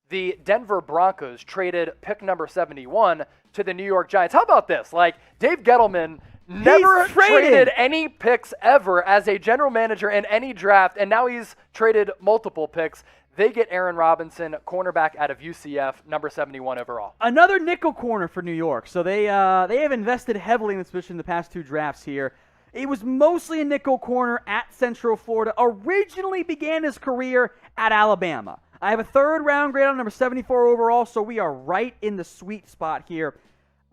the Denver Broncos traded pick number 71 to the New York Giants. How about this? Like, Dave Gettleman never traded any picks ever as a general manager in any draft, and now he's traded multiple picks. They get Aaron Robinson, cornerback out of UCF, number 71 overall. Another nickel corner for New York. So they have invested heavily in this position in the past 2 drafts here. It was mostly a nickel corner at Central Florida. Originally began his career at Alabama. I have a 3rd round grade on number 74 overall, so we are right in the sweet spot here.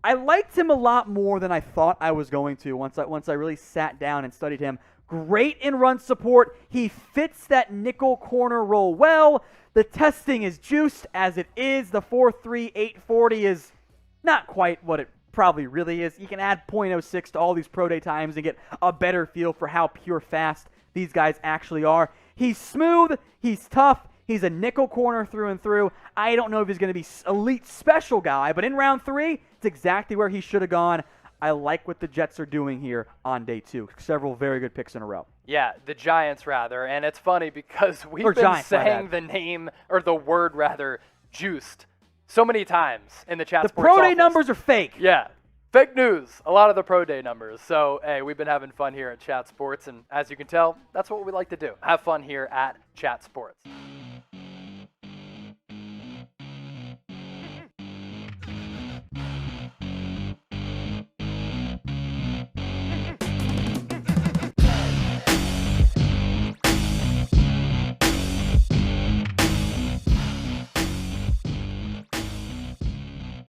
I liked him a lot more than I thought I was going to once I really sat down and studied him. Great in run support. He fits that nickel corner role well. The testing is juiced as it is. The 4.3 840 is not quite what it probably really is. You can add 0.06 to all these pro day times and get a better feel for how pure fast these guys actually are. He's smooth. He's tough. He's a nickel corner through and through. I don't know if he's going to be elite special guy, but in round 3, it's exactly where he should have gone. I like what the Jets are doing here on day 2. Several very good picks in a row. Yeah, the Giants, rather. And it's funny because we've been saying the name, or the word, rather, juiced so many times in the Chat Sports The pro day office. numbers are fake. Yeah. Fake news, a lot of the pro day numbers. So, hey, we've been having fun here at Chat Sports, and as you can tell, that's what we like to do. Have fun here at Chat Sports.